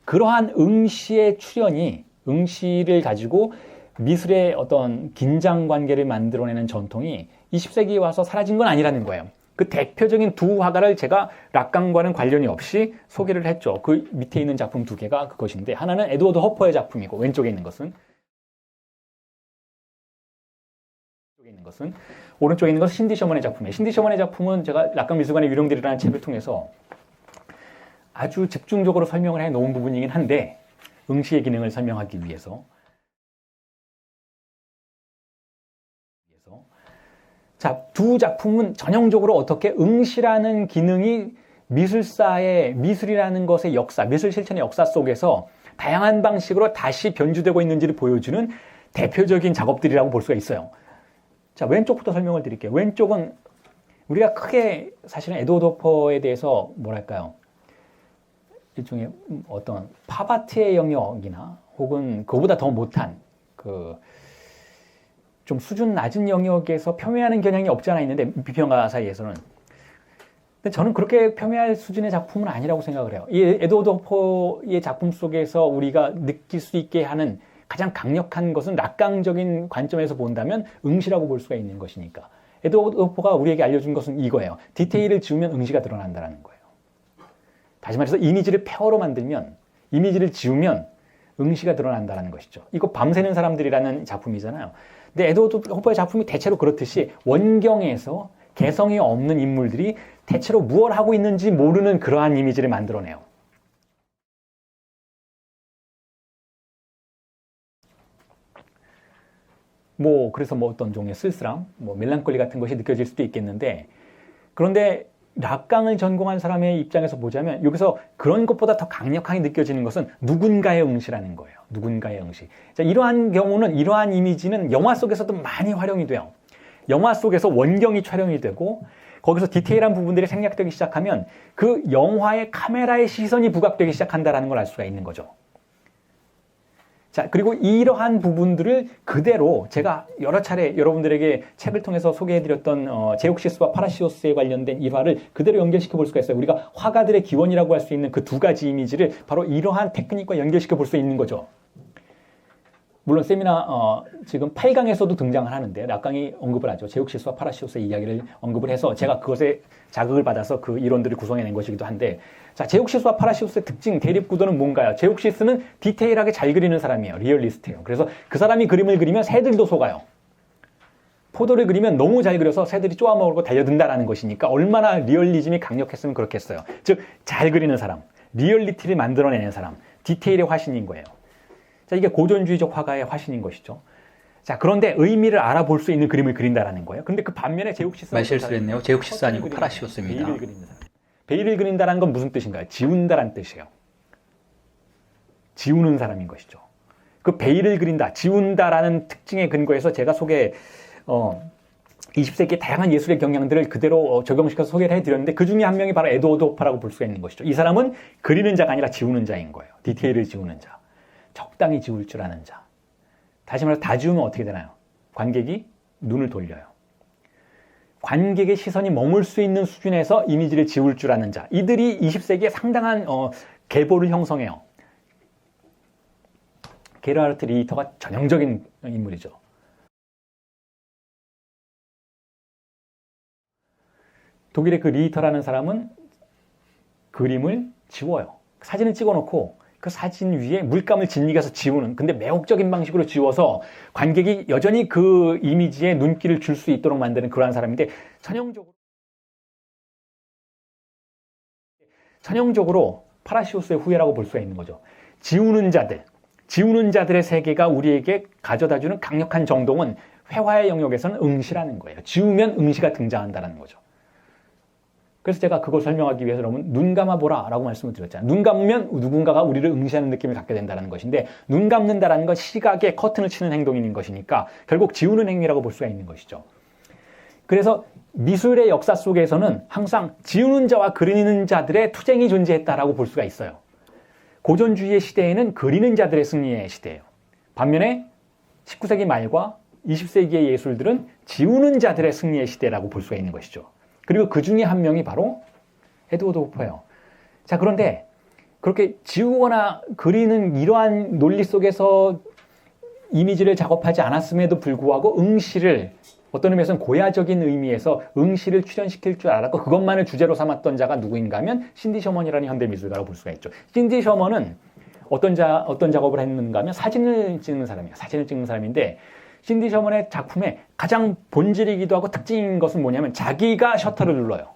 그러한 응시의 출현이 응시를 가지고 미술의 어떤 긴장 관계를 만들어내는 전통이 20세기에 와서 사라진 건 아니라는 거예요. 그 대표적인 두 화가를 제가 락강과는 관련이 없이 소개를 했죠. 그 밑에 있는 작품 두 개가 그것인데 하나는 에드워드 허퍼의 작품이고 왼쪽에 있는 것은 오른쪽에 있는 것은 신디 셔먼의 작품이에요. 신디 셔먼의 작품은 제가 락강 미술관의 유령들이라는 책을 통해서 아주 집중적으로 설명을 해 놓은 부분이긴 한데 응시의 기능을 설명하기 위해서 자, 두 작품은 전형적으로 어떻게 응시라는 기능이 미술이라는 것의 역사, 미술 실천의 역사 속에서 다양한 방식으로 다시 변주되고 있는지를 보여주는 대표적인 작업들이라고 볼 수가 있어요. 자, 왼쪽부터 설명을 드릴게요. 왼쪽은 우리가 크게 사실은 에드워드 호퍼에 대해서 뭐랄까요? 일종의 어떤 팝아트의 영역이나 혹은 그보다 더 못한 좀 수준 낮은 영역에서 폄훼하는 경향이 없지 않아 있는데 비평가 사이에서는 근데 저는 그렇게 폄훼할 수준의 작품은 아니라고 생각을 해요. 이 에드워드 호퍼의 작품 속에서 우리가 느낄 수 있게 하는 가장 강력한 것은 락강적인 관점에서 본다면 응시라고 볼 수가 있는 것이니까 에드워드 호퍼가 우리에게 알려준 것은 이거예요. 디테일을 지우면 응시가 드러난다는 거예요. 다시 말해서 이미지를 폐허로 만들면 이미지를 지우면 응시가 드러난다는 것이죠. 이거 밤새는 사람들이라는 작품이잖아요. 근데 에드워드 호퍼의 작품이 대체로 그렇듯이 원경에서 개성이 없는 인물들이 대체로 무엇을 하고 있는지 모르는 그러한 이미지를 만들어내요. 그래서 어떤 종류의 쓸쓸함, 멜랑콜리 같은 것이 느껴질 수도 있겠는데, 그런데 락강을 전공한 사람의 입장에서 보자면 여기서 그런 것보다 더 강력하게 느껴지는 것은 누군가의 응시라는 거예요. 누군가의 응시. 자, 이러한 경우는, 이러한 이미지는 영화 속에서도 많이 활용이 돼요. 영화 속에서 원경이 촬영이 되고 거기서 디테일한 부분들이 생략되기 시작하면 그 영화의 카메라의 시선이 부각되기 시작한다는 걸 알 수가 있는 거죠. 자, 그리고 이러한 부분들을 그대로 제가 여러 차례 여러분들에게 책을 통해서 소개해드렸던 제옥시스와 파라시오스에 관련된 일화를 그대로 연결시켜 볼 수가 있어요. 우리가 화가들의 기원이라고 할 수 있는 그 두 가지 이미지를 바로 이러한 테크닉과 연결시켜 볼 수 있는 거죠. 물론 세미나 지금 8강에서도 등장을 하는데 락강이 언급을 하죠. 제옥시스와 파라시오스의 이야기를 언급을 해서 제가 그것에 자극을 받아서 그 이론들을 구성해낸 것이기도 한데 자, 제옥시스와 파라시오스의 특징, 대립구도는 뭔가요? 제옥시스는 디테일하게 잘 그리는 사람이에요. 리얼리스트예요. 그래서 그 사람이 그림을 그리면 새들도 속아요. 포도를 그리면 너무 잘 그려서 새들이 쪼아먹고 달려든다라는 것이니까 얼마나 리얼리즘이 강력했으면 그렇겠어요. 즉, 잘 그리는 사람, 리얼리티를 만들어내는 사람, 디테일의 화신인 거예요. 자, 이게 고전주의적 화가의 화신인 것이죠. 자, 그런데 의미를 알아볼 수 있는 그림을 그린다라는 거예요. 근데 그 반면에 제옥시스 말실수를 했네요. 제옥시스 아니고 파라시오스입니다. 베일을 그리는 사람. 베일을 그린다는 건 무슨 뜻인가요? 지운다라는 뜻이에요. 지우는 사람인 것이죠. 그 베일을 그린다, 지운다라는 특징에 근거해서 제가 20세기의 다양한 예술의 경향들을 그대로 적용시켜서 소개를 해드렸는데 그 중에 한 명이 바로 에드워드 호퍼라고 볼 수가 있는 것이죠. 이 사람은 그리는 자가 아니라 지우는 자인 거예요. 디테일을 지우는 자. 적당히 지울 줄 아는 자. 다시 말해서 다 지우면 어떻게 되나요? 관객이 눈을 돌려요. 관객의 시선이 머물 수 있는 수준에서 이미지를 지울 줄 아는 자. 이들이 20세기에 상당한 계보를 형성해요. 게르하르트 리히터가 전형적인 인물이죠. 독일의 그 리히터라는 사람은 그림을 지워요. 사진을 찍어놓고 그 사진 위에 물감을 짓이가서 지우는, 근데 매혹적인 방식으로 지워서 관객이 여전히 그 이미지에 눈길을 줄 수 있도록 만드는 그러한 사람인데 전형적으로 파라시오스의 후예라고 볼 수가 있는 거죠. 지우는 자들의 세계가 우리에게 가져다주는 강력한 정동은 회화의 영역에서는 응시라는 거예요. 지우면 응시가 등장한다는 거죠. 그래서 제가 그걸 설명하기 위해서 여러분 눈 감아보라 라고 말씀을 드렸잖아요. 눈 감으면 누군가가 우리를 응시하는 느낌을 갖게 된다는 것인데 눈 감는다라는 건 시각에 커튼을 치는 행동인 것이니까 결국 지우는 행위라고 볼 수가 있는 것이죠. 그래서 미술의 역사 속에서는 항상 지우는 자와 그리는 자들의 투쟁이 존재했다라고 볼 수가 있어요. 고전주의의 시대에는 그리는 자들의 승리의 시대예요. 반면에 19세기 말과 20세기의 예술들은 지우는 자들의 승리의 시대라고 볼 수가 있는 것이죠. 그리고 그 중에 한 명이 바로 에드워드 호퍼예요. 자, 그런데 그렇게 지우거나 그리는 이러한 논리 속에서 이미지를 작업하지 않았음에도 불구하고 응시를 어떤 의미에서는 고야적인 의미에서 응시를 출연시킬 줄 알았고 그것만을 주제로 삼았던 자가 누구인가 하면 신디 셔먼이라는 현대미술가라고 볼 수가 있죠. 신디 셔먼은 어떤 작업을 했는가 하면 사진을 찍는 사람이에요. 사진을 찍는 사람인데 신디 셔먼의 작품의 가장 본질이기도 하고 특징인 것은 뭐냐면 자기가 셔터를 눌러요.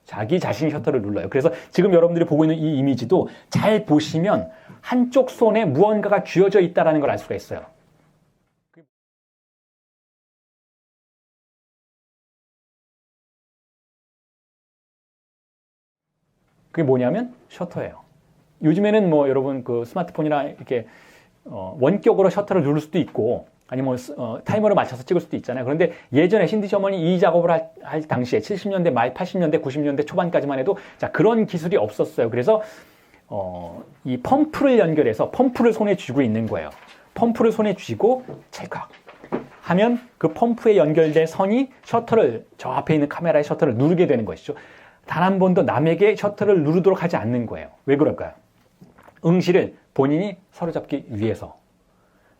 자기 자신이 셔터를 눌러요. 그래서 지금 여러분들이 보고 있는 이 이미지도 잘 보시면 한쪽 손에 무언가가 쥐어져 있다는 걸 알 수가 있어요. 그게 뭐냐면 셔터예요. 요즘에는 뭐 여러분 그 스마트폰이나 이렇게 원격으로 셔터를 누를 수도 있고 아니면 타이머를 맞춰서 찍을 수도 있잖아요. 그런데 예전에 신디 셔먼이 이 작업을 할 당시에 70년대 말, 80년대, 90년대 초반까지만 해도 자 그런 기술이 없었어요. 그래서 이 펌프를 연결해서 펌프를 손에 쥐고 있는 거예요. 펌프를 손에 쥐고 찰칵 하면 그 펌프에 연결된 선이 셔터를 저 앞에 있는 카메라의 셔터를 누르게 되는 것이죠. 단 한 번도 남에게 셔터를 누르도록 하지 않는 거예요. 왜 그럴까요? 응시를 본인이 사로잡기 위해서.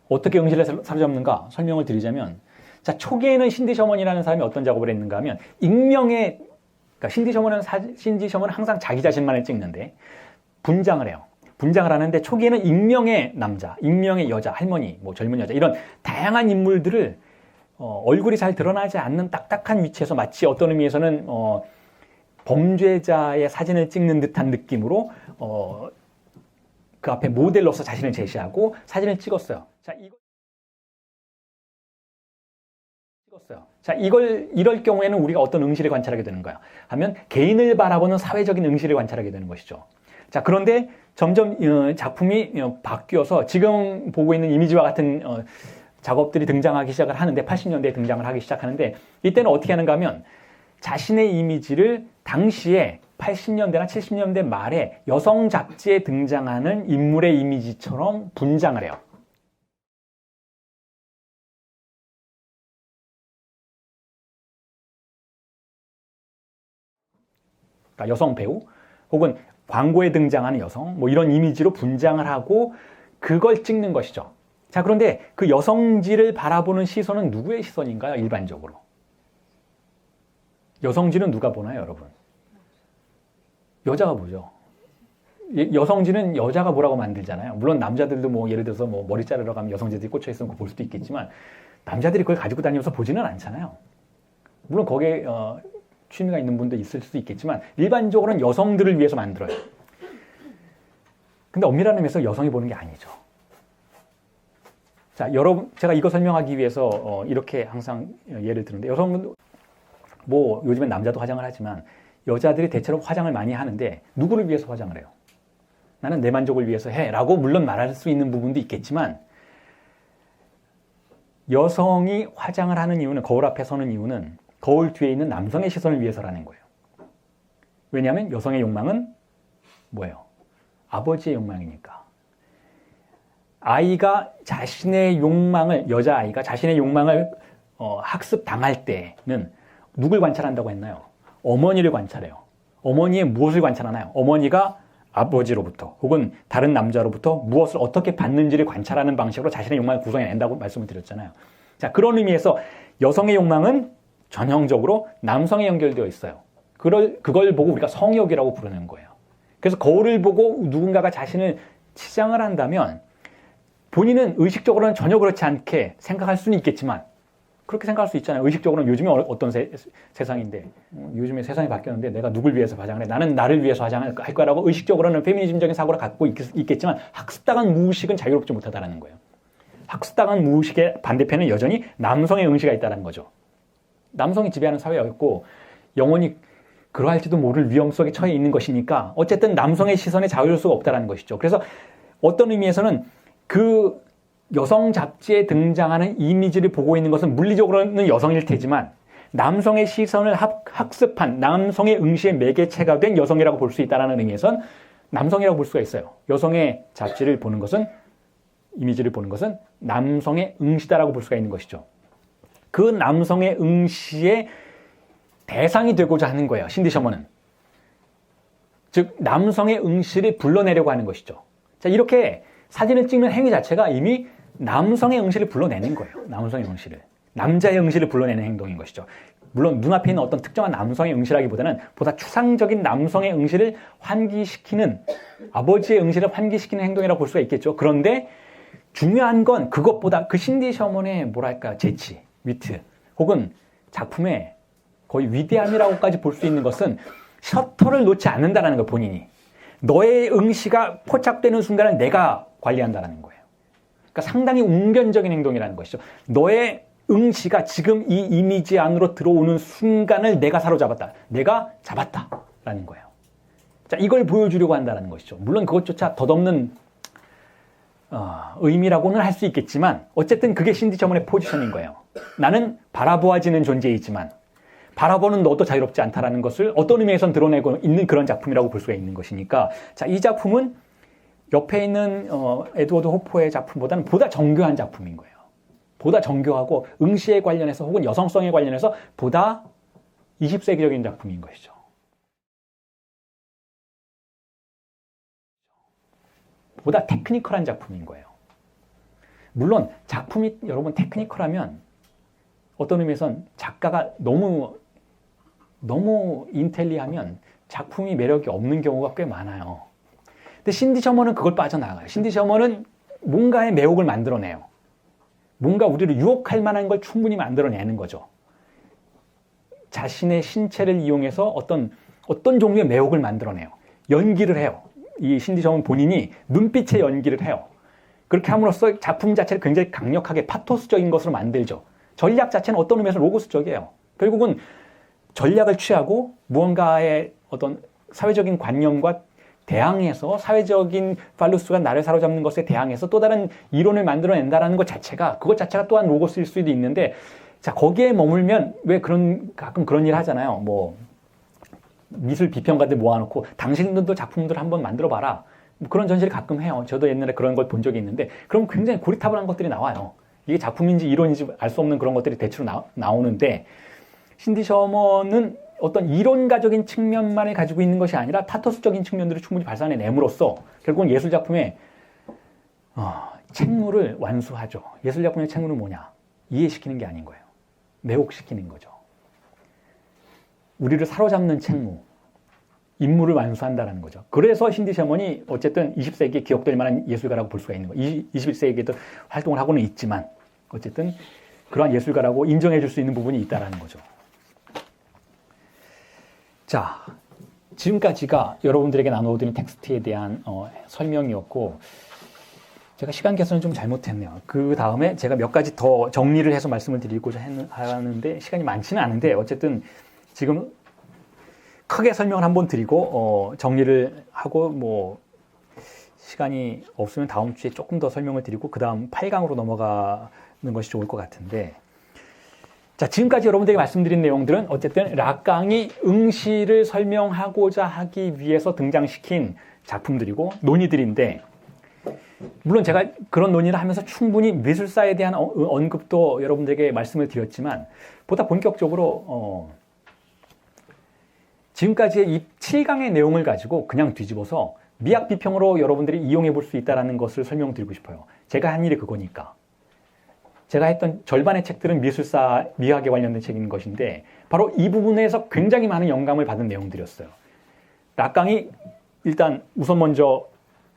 어떻게 응시를 사로잡는가 설명을 드리자면 자 초기에는 신디 셔먼이라는 사람이 어떤 작업을 했는가 하면 익명의 그러니까 신디 셔먼은 항상 자기 자신만을 찍는데 분장을 해요. 분장을 하는데 초기에는 익명의 남자, 익명의 여자, 할머니, 뭐 젊은 여자 이런 다양한 인물들을 얼굴이 잘 드러나지 않는 딱딱한 위치에서 마치 어떤 의미에서는 범죄자의 사진을 찍는 듯한 느낌으로 그 앞에 모델로서 자신을 제시하고 사진을 찍었어요. 이럴 경우에는 우리가 어떤 응시를 관찰하게 되는 거야? 하면 개인을 바라보는 사회적인 응시를 관찰하게 되는 것이죠. 자, 그런데 점점 작품이 바뀌어서 지금 보고 있는 이미지와 같은 작업들이 등장하기 시작을 하는데 80년대에 등장을 하기 시작하는데 이때는 어떻게 하는가 하면 자신의 이미지를 당시에 80년대나 70년대 말에 여성 잡지에 등장하는 인물의 이미지처럼 분장을 해요. 그러니까 여성 배우 혹은 광고에 등장하는 여성 뭐 이런 이미지로 분장을 하고 그걸 찍는 것이죠. 자, 그런데 그 여성지를 바라보는 시선은 누구의 시선인가요? 일반적으로. 여성지는 누가 보나요, 여러분? 여자가 보죠. 여성지는 여자가 보라고 만들잖아요. 물론 남자들도 뭐 예를 들어서 뭐 머리 자르러 가면 여성지들이 꽂혀 있으면 볼 수도 있겠지만 남자들이 그걸 가지고 다니면서 보지는 않잖아요. 물론 거기에 취미가 있는 분도 있을 수 있겠지만 일반적으로는 여성들을 위해서 만들어요. 근데 엄밀한 의미에서 여성이 보는 게 아니죠. 자, 여러분, 제가 이거 설명하기 위해서 이렇게 항상 예를 드는데 여성은 뭐 요즘엔 남자도 화장을 하지만 여자들이 대체로 화장을 많이 하는데 누구를 위해서 화장을 해요? 나는 내 만족을 위해서 해 라고 물론 말할 수 있는 부분도 있겠지만 여성이 화장을 하는 이유는 거울 앞에 서는 이유는 거울 뒤에 있는 남성의 시선을 위해서라는 거예요. 왜냐하면 여성의 욕망은 뭐예요? 아버지의 욕망이니까. 아이가 자신의 욕망을 여자아이가 자신의 욕망을 학습당할 때는 누굴 관찰한다고 했나요? 어머니를 관찰해요. 어머니의 무엇을 관찰하나요? 어머니가 아버지로부터 혹은 다른 남자로부터 무엇을 어떻게 받는지를 관찰하는 방식으로 자신의 욕망을 구성해낸다고 말씀을 드렸잖아요. 자, 그런 의미에서 여성의 욕망은 전형적으로 남성에 연결되어 있어요. 그걸 보고 우리가 성욕이라고 부르는 거예요. 그래서 거울을 보고 누군가가 자신을 치장을 한다면 본인은 의식적으로는 전혀 그렇지 않게 생각할 수는 있겠지만 그렇게 생각할 수 있잖아요. 의식적으로는 요즘에 어떤 세상인데 요즘에 세상이 바뀌었는데 내가 누굴 위해서 화장을 해? 나는 나를 위해서 화장을 할 거라고 의식적으로는 페미니즘적인 사고를 갖고 있겠지만 학습당한 무의식은 자유롭지 못하다는 거예요. 학습당한 무의식의 반대편은 여전히 남성의 응시가 있다는 거죠. 남성이 지배하는 사회였고 영원히 그러할지도 모를 위험 속에 처해 있는 것이니까 어쨌든 남성의 시선에 자유로울 수가 없다는 것이죠. 그래서 어떤 의미에서는 그 여성 잡지에 등장하는 이미지를 보고 있는 것은 물리적으로는 여성일 테지만 남성의 시선을 학습한 남성의 응시의 매개체가 된 여성이라고 볼 수 있다는 의미에선 남성이라고 볼 수가 있어요. 여성의 잡지를 보는 것은 이미지를 보는 것은 남성의 응시다라고 볼 수가 있는 것이죠. 그 남성의 응시의 대상이 되고자 하는 거예요. 신디 셔먼은. 즉 남성의 응시를 불러내려고 하는 것이죠. 자, 이렇게 사진을 찍는 행위 자체가 이미 남성의 응시를 불러내는 거예요. 남성의 응시를. 남자의 응시를 불러내는 행동인 것이죠. 물론 눈앞에 있는 어떤 특정한 남성의 응시라기보다는 보다 추상적인 남성의 응시를 환기시키는, 아버지의 응시를 환기시키는 행동이라고 볼 수가 있겠죠. 그런데 중요한 건 그것보다 그 신디 셔먼의 뭐랄까 재치, 위트 혹은 작품의 거의 위대함이라고까지 볼 수 있는 것은 셔터를 놓지 않는다는 거, 본인이. 너의 응시가 포착되는 순간을 내가 관리한다는 거예요. 그러니까 상당히 웅변적인 행동이라는 것이죠. 너의 응시가 지금 이 이미지 안으로 들어오는 순간을 내가 사로잡았다. 내가 잡았다라는 거예요. 자, 이걸 보여주려고 한다는 것이죠. 물론 그것조차 덧없는 의미라고는 할 수 있겠지만 어쨌든 그게 신디 셔먼의 포지션인 거예요. 나는 바라보아지는 존재이지만 바라보는 너도 자유롭지 않다라는 것을 어떤 의미에선 드러내고 있는 그런 작품이라고 볼 수가 있는 것이니까, 자, 이 작품은 옆에 있는 에드워드 호퍼의 작품보다는 보다 정교한 작품인 거예요. 보다 정교하고 응시에 관련해서 혹은 여성성에 관련해서 보다 20세기적인 작품인 것이죠. 보다 테크니컬한 작품인 거예요. 물론 작품이 여러분 테크니컬하면 어떤 의미에선 작가가 너무 인텔리하면 작품이 매력이 없는 경우가 꽤 많아요. 근데 신디 셔먼은 그걸 빠져나가요. 신디 셔먼은 뭔가의 매혹을 만들어내요. 뭔가 우리를 유혹할 만한 걸 충분히 만들어내는 거죠. 자신의 신체를 이용해서 어떤 종류의 매혹을 만들어내요. 연기를 해요. 이 신디 셔먼 본인이 눈빛의 연기를 해요. 그렇게 함으로써 작품 자체를 굉장히 강력하게 파토스적인 것으로 만들죠. 전략 자체는 어떤 의미에서 로고스적이에요. 결국은 전략을 취하고 무언가의 어떤 사회적인 관념과 대항해서, 사회적인 팔루스가 나를 사로잡는 것에 대항해서 또 다른 이론을 만들어낸다는 것 자체가, 그것 자체가 또한 로고스일 수도 있는데, 자, 거기에 머물면 왜 가끔 그런 일 하잖아요. 뭐 미술 비평가들 모아놓고 당신들도 작품들 한번 만들어봐라. 뭐 그런 전시를 가끔 해요. 저도 옛날에 그런 걸 본 적이 있는데, 그럼 굉장히 고리타분한 것들이 나와요. 이게 작품인지 이론인지 알 수 없는 그런 것들이 대체로 나오는데, 신디 셔먼은 어떤 이론가적인 측면만을 가지고 있는 것이 아니라 파토스적인 측면들을 충분히 발산해냄으로써 결국은 예술작품의 책무를 완수하죠. 예술작품의 책무는 뭐냐? 이해시키는 게 아닌 거예요. 매혹시키는 거죠. 우리를 사로잡는 책무, 임무를 완수한다는 거죠. 그래서 신디 셔먼이 어쨌든 20세기에 기억될 만한 예술가라고 볼 수가 있는 거예요. 21세기에도 활동을 하고는 있지만 어쨌든 그러한 예술가라고 인정해 줄 수 있는 부분이 있다는 거죠. 자, 지금까지가 여러분들에게 나눠드린 텍스트에 대한 설명이었고, 제가 시간 계산을 좀 잘못했네요. 그 다음에 제가 몇 가지 더 정리를 해서 말씀을 드리고자 하는데 시간이 많지는 않은데 어쨌든 지금 크게 설명을 한번 드리고 정리를 하고, 뭐 시간이 없으면 다음 주에 조금 더 설명을 드리고 그 다음 8강으로 넘어가는 것이 좋을 것 같은데, 자, 지금까지 여러분들에게 말씀드린 내용들은 어쨌든 락강이 응시를 설명하고자 하기 위해서 등장시킨 작품들이고 논의들인데, 물론 제가 그런 논의를 하면서 충분히 미술사에 대한 언급도 여러분들에게 말씀을 드렸지만, 보다 본격적으로 지금까지의 이 7강의 내용을 가지고 그냥 뒤집어서 미학 비평으로 여러분들이 이용해 볼 수 있다는 것을 설명드리고 싶어요. 제가 한 일이 그거니까. 제가 했던 절반의 책들은 미술사, 미학에 관련된 책인 것인데 바로 이 부분에서 굉장히 많은 영감을 받은 내용들이었어요. 락강이 일단 우선 먼저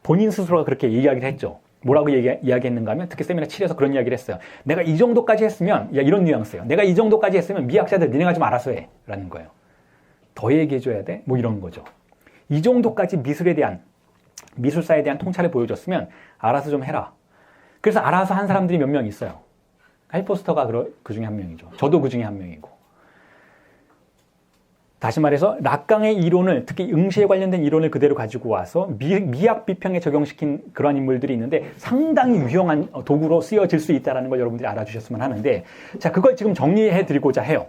본인 스스로가 그렇게 이야기를 했죠. 뭐라고 이야기했는가 하면, 특히 세미나 7에서 그런 이야기를 했어요. 내가 이 정도까지 했으면, 이런 뉘앙스예요. 내가 이 정도까지 했으면 미학자들 니네가 좀 알아서 해. 라는 거예요. 더 얘기해줘야 돼? 뭐 이런 거죠. 이 정도까지 미술사에 대한 통찰을 보여줬으면 알아서 좀 해라. 그래서 알아서 한 사람들이 몇 명 있어요. 할포스터가 그 중에 한 명이죠. 저도 그 중에 한 명이고. 다시 말해서 락강의 이론을, 특히 응시에 관련된 이론을 그대로 가지고 와서 미학 비평에 적용시킨 그러한 인물들이 있는데 상당히 유용한 도구로 쓰여질 수 있다는 걸 여러분들이 알아주셨으면 하는데, 자, 그걸 지금 정리해 드리고자 해요.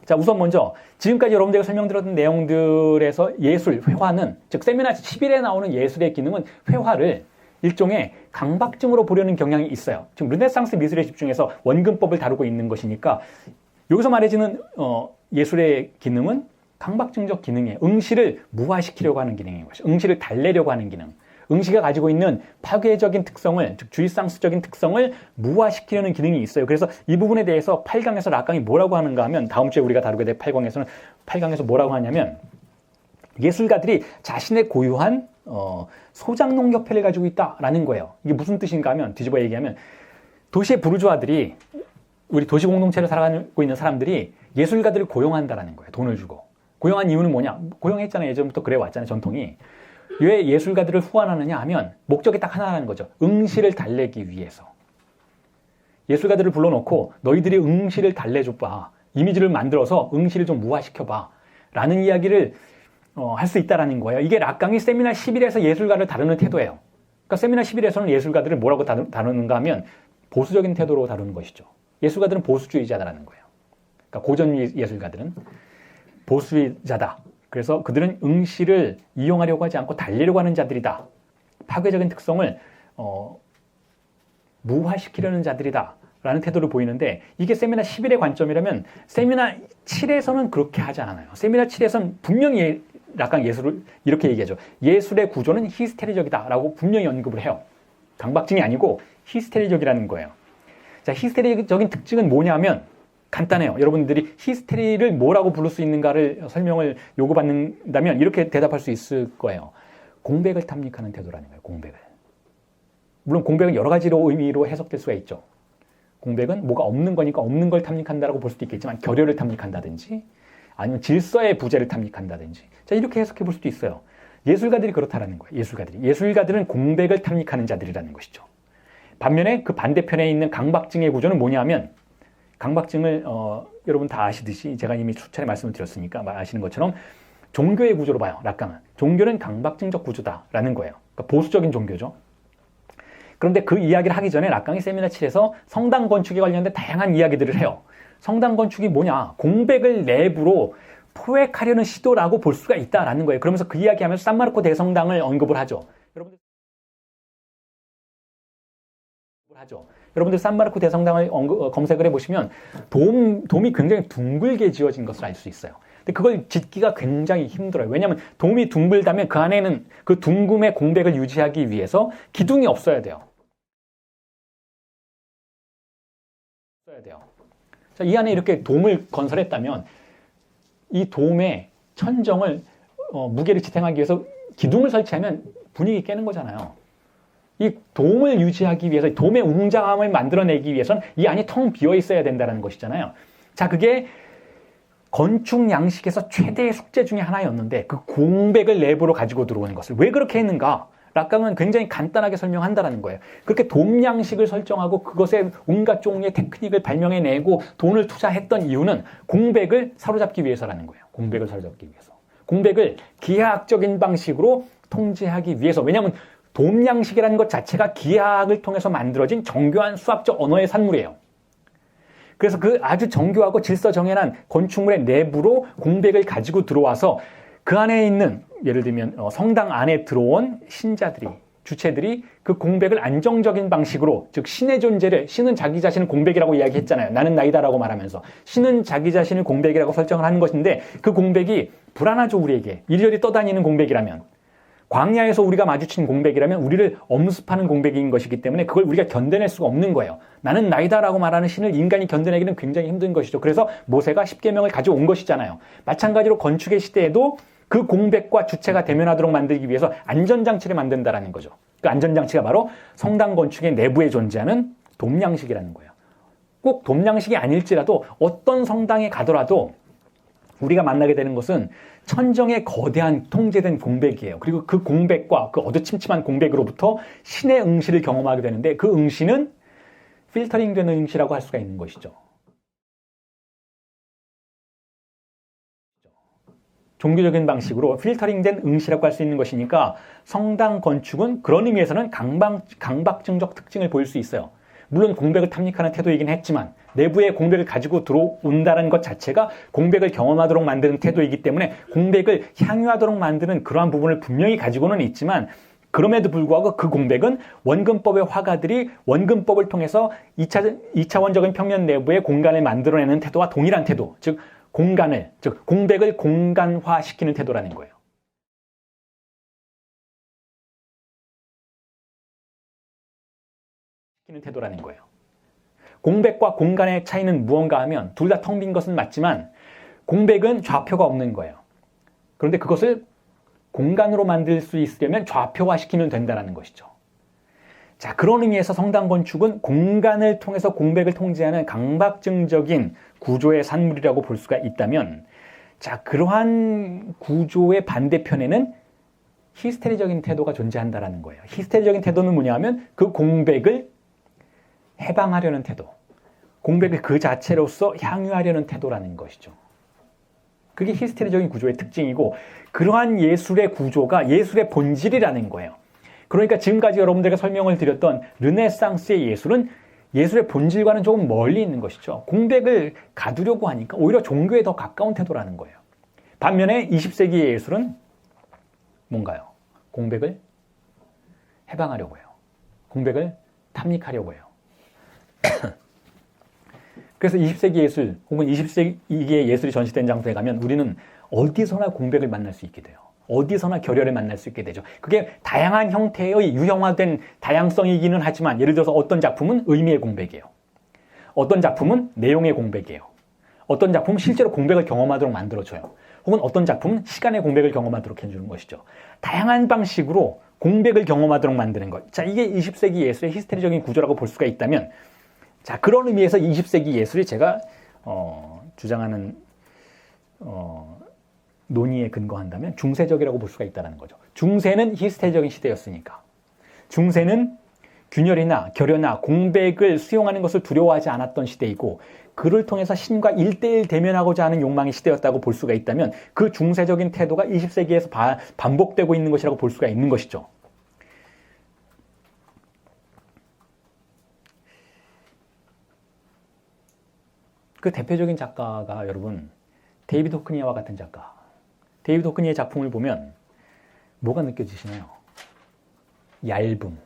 자, 우선 먼저 지금까지 여러분들에게 설명드렸던 내용들에서 예술, 회화는, 즉 세미나 11에 나오는 예술의 기능은 회화를 일종의 강박증으로 보려는 경향이 있어요. 지금 르네상스 미술에 집중해서 원근법을 다루고 있는 것이니까 여기서 말해지는 예술의 기능은 강박증적 기능이에요. 응시를 무화시키려고 하는 기능인 것이죠. 응시를 달래려고 하는 기능. 응시가 가지고 있는 파괴적인 특성을, 즉 주의상수적인 특성을 무화시키려는 기능이 있어요. 그래서 이 부분에 대해서 8강에서 락강이 뭐라고 하는가 하면, 다음 주에 우리가 다루게 될 8강에서 뭐라고 하냐면, 예술가들이 자신의 고유한 소장농협회를 가지고 있다라는 거예요. 이게 무슨 뜻인가 하면, 뒤집어 얘기하면, 도시의 부르주아들이, 우리 도시 공동체를 살아가고 있는 사람들이 예술가들을 고용한다라는 거예요. 돈을 주고. 고용한 이유는 뭐냐? 고용했잖아요. 예전부터 그래 왔잖아요. 전통이. 왜 예술가들을 후원하느냐 하면 목적이 딱 하나라는 거죠. 응시를 달래기 위해서. 예술가들을 불러놓고 너희들이 응시를 달래줘봐. 이미지를 만들어서 응시를 좀 무화시켜봐. 라는 이야기를 할 수 있다라는 거예요. 이게 락강이 세미나 11에서 예술가를 다루는 태도예요. 그러니까 세미나 11에서는 예술가들을 뭐라고 다루는가 하면 보수적인 태도로 다루는 것이죠. 예술가들은 보수주의자다라는 거예요. 그러니까 고전 예술가들은 보수주의자다. 그래서 그들은 응시를 이용하려고 하지 않고 달래려고 하는 자들이다. 파괴적인 특성을 무화시키려는 자들이다. 라는 태도를 보이는데, 이게 세미나 11의 관점이라면 세미나 7에서는 그렇게 하지 않아요. 세미나 7에서는 분명히 락강 예술을 이렇게 얘기하죠. 예술의 구조는 히스테리적이다 라고 분명히 언급을 해요. 강박증이 아니고 히스테리적이라는 거예요. 자, 히스테리적인 특징은 뭐냐면 간단해요. 여러분들이 히스테리를 뭐라고 부를 수 있는가를 설명을 요구받는다면 이렇게 대답할 수 있을 거예요. 공백을 탐닉하는 태도라는 거예요. 공백을. 물론 공백은 여러 가지로 의미로 해석될 수가 있죠. 공백은 뭐가 없는 거니까 없는 걸 탐닉한다라고 볼 수도 있겠지만, 결여를 탐닉한다든지 아니면 질서의 부재를 탐닉한다든지, 자, 이렇게 해석해 볼 수도 있어요. 예술가들이 그렇다라는 거예요. 예술가들은 공백을 탐닉하는 자들이라는 것이죠. 반면에 그 반대편에 있는 강박증의 구조는 뭐냐면, 강박증을 여러분 다 아시듯이 제가 이미 수차례 말씀을 드렸으니까 아시는 것처럼 종교의 구조로 봐요. 락강은 종교는 강박증적 구조다라는 거예요. 그러니까 보수적인 종교죠. 그런데 그 이야기를 하기 전에 락강이 세미나 7에서 성당 건축에 관련된 다양한 이야기들을 해요. 성당 건축이 뭐냐? 공백을 내부로 포획하려는 시도라고 볼 수가 있다라는 거예요. 그러면서 그 이야기하면서 산마르코 대성당을 언급을 하죠. 여러분들 산마르코 대성당을 검색을 해보시면 돔이 굉장히 둥글게 지어진 것을 알 수 있어요. 근데 그걸 짓기가 굉장히 힘들어요. 왜냐하면 돔이 둥글다면 그 안에는 그 둥금의 공백을 유지하기 위해서 기둥이 없어야 돼요. 자, 이 안에 이렇게 돔을 건설했다면 이 돔의 천정을 무게를 지탱하기 위해서 기둥을 설치하면 분위기 깨는 거잖아요. 이 돔을 유지하기 위해서, 돔의 웅장함을 만들어내기 위해서는 이 안이 텅 비어 있어야 된다는 것이잖아요. 자, 그게 건축 양식에서 최대의 숙제 중에 하나였는데 그 공백을 내부로 가지고 들어오는 것을 왜 그렇게 했는가? 락강은 굉장히 간단하게 설명한다는 거예요. 그렇게 돔 양식을 설정하고 그것에 온갖 종류의 테크닉을 발명해내고 돈을 투자했던 이유는 공백을 사로잡기 위해서라는 거예요. 공백을 사로잡기 위해서. 공백을 기하학적인 방식으로 통제하기 위해서. 왜냐하면 돔 양식이라는 것 자체가 기하학을 통해서 만들어진 정교한 수학적 언어의 산물이에요. 그래서 그 아주 정교하고 질서 정연한 건축물의 내부로 공백을 가지고 들어와서 그 안에 있는, 예를 들면 성당 안에 들어온 신자들이, 주체들이 그 공백을 안정적인 방식으로, 즉 신의 존재를, 신은 자기 자신을 공백이라고 이야기했잖아요. 나는 나이다라고 말하면서 신은 자기 자신을 공백이라고 설정을 하는 것인데, 그 공백이 불안하죠. 우리에게 이리저리 떠다니는 공백이라면, 광야에서 우리가 마주친 공백이라면 우리를 엄습하는 공백인 것이기 때문에 그걸 우리가 견뎌낼 수가 없는 거예요. 나는 나이다라고 말하는 신을 인간이 견뎌내기는 굉장히 힘든 것이죠. 그래서 모세가 십계명을 가져온 것이잖아요. 마찬가지로 건축의 시대에도 그 공백과 주체가 대면하도록 만들기 위해서 안전장치를 만든다라는 거죠. 그 안전장치가 바로 성당 건축의 내부에 존재하는 돔 양식이라는 거예요. 꼭 돔 양식이 아닐지라도 어떤 성당에 가더라도 우리가 만나게 되는 것은 천정의 거대한 통제된 공백이에요. 그리고 그 공백과 그 어두침침한 공백으로부터 신의 응시를 경험하게 되는데, 그 응시는 필터링되는 응시라고 할 수가 있는 것이죠. 종교적인 방식으로 필터링된 응시라고 할 수 있는 것이니까 성당 건축은 그런 의미에서는 강박증적 특징을 보일 수 있어요. 물론 공백을 탐닉하는 태도이긴 했지만 내부에 공백을 가지고 들어온다는 것 자체가 공백을 경험하도록 만드는 태도이기 때문에 공백을 향유하도록 만드는 그러한 부분을 분명히 가지고는 있지만, 그럼에도 불구하고 그 공백은 원근법의 화가들이 원근법을 통해서 2차원적인 평면 내부의 공간을 만들어내는 태도와 동일한 태도, 즉 공간을, 즉 공백을 공간화시키는 태도라는 거예요. 시키는 태도라는 거예요. 공백과 공간의 차이는 무언가 하면 둘 다 텅 빈 것은 맞지만 공백은 좌표가 없는 거예요. 그런데 그것을 공간으로 만들 수 있으려면 좌표화시키면 된다는 것이죠. 자, 그런 의미에서 성당 건축은 공간을 통해서 공백을 통제하는 강박증적인 구조의 산물이라고 볼 수가 있다면, 자, 그러한 구조의 반대편에는 히스테리적인 태도가 존재한다는 거예요. 히스테리적인 태도는 뭐냐 하면 그 공백을 해방하려는 태도, 공백을 그 자체로서 향유하려는 태도라는 것이죠. 그게 히스테리적인 구조의 특징이고, 그러한 예술의 구조가 예술의 본질이라는 거예요. 그러니까 지금까지 여러분들에게 설명을 드렸던 르네상스의 예술은 예술의 본질과는 조금 멀리 있는 것이죠. 공백을 가두려고 하니까 오히려 종교에 더 가까운 태도라는 거예요. 반면에 20세기의 예술은 뭔가요? 공백을 해방하려고 해요. 공백을 탐닉하려고 해요. 그래서 20세기 예술 혹은 20세기의 예술이 전시된 장소에 가면 우리는 어디서나 공백을 만날 수 있게 돼요. 어디서나 결여를 만날 수 있게 되죠. 그게 다양한 형태의 유형화된 다양성이기는 하지만, 예를 들어서 어떤 작품은 의미의 공백이에요. 어떤 작품은 내용의 공백이에요. 어떤 작품은 실제로 공백을 경험하도록 만들어줘요. 혹은 어떤 작품은 시간의 공백을 경험하도록 해주는 것이죠. 다양한 방식으로 공백을 경험하도록 만드는 것. 자, 이게 20세기 예술의 히스테리적인 구조라고 볼 수가 있다면, 자, 그런 의미에서 20세기 예술이 제가 주장하는 논의에 근거한다면 중세적이라고 볼 수가 있다는 거죠. 중세는 히스테리적인 시대였으니까. 중세는 균열이나 결여나 공백을 수용하는 것을 두려워하지 않았던 시대이고, 그를 통해서 신과 1대1 대면하고자 하는 욕망의 시대였다고 볼 수가 있다면, 그 중세적인 태도가 20세기에서 반복되고 있는 것이라고 볼 수가 있는 것이죠. 그 대표적인 작가가 여러분 데이비드 호크니아와 같은 작가. 데이비드 호크니아의 작품을 보면 뭐가 느껴지시나요? 얇음,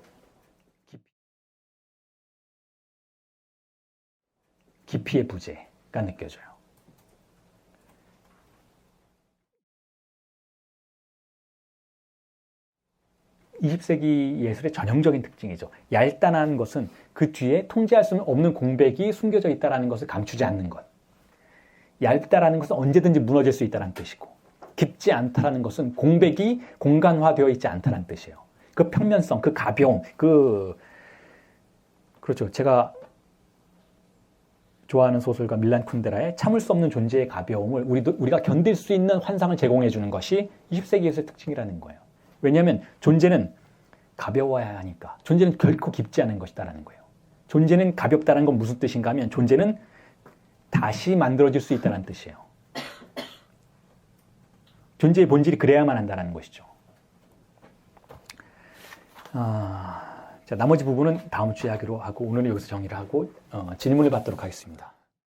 깊이의 부재가 느껴져요. (20세기) 예술의 전형적인 특징이죠. 얇다는 것은 그 뒤에 통제할 수는 없는 공백이 숨겨져 있다는 것을 감추지 않는 것. 얇다라는 것은 언제든지 무너질 수 있다는 뜻이고, 깊지 않다라는 것은 공백이 공간화되어 있지 않다는 뜻이에요. 그 평면성, 그 가벼움, 그렇죠. 제가 좋아하는 소설가 밀란 쿤데라의 참을 수 없는 존재의 가벼움을 우리가 견딜 수 있는 환상을 제공해 주는 것이 20세기 예술의 특징이라는 거예요. 왜냐하면 존재는 가벼워야 하니까. 존재는 결코 깊지 않은 것이다라는 거예요. 존재는 가볍다는 건 무슨 뜻인가 하면 존재는 다시 만들어질 수 있다는 뜻이에요. 존재의 본질이 그래야만 한다는 것이죠. 자, 나머지 부분은 다음 주에 하기로 하고, 오늘은 여기서 정리를 하고 질문을 받도록 하겠습니다.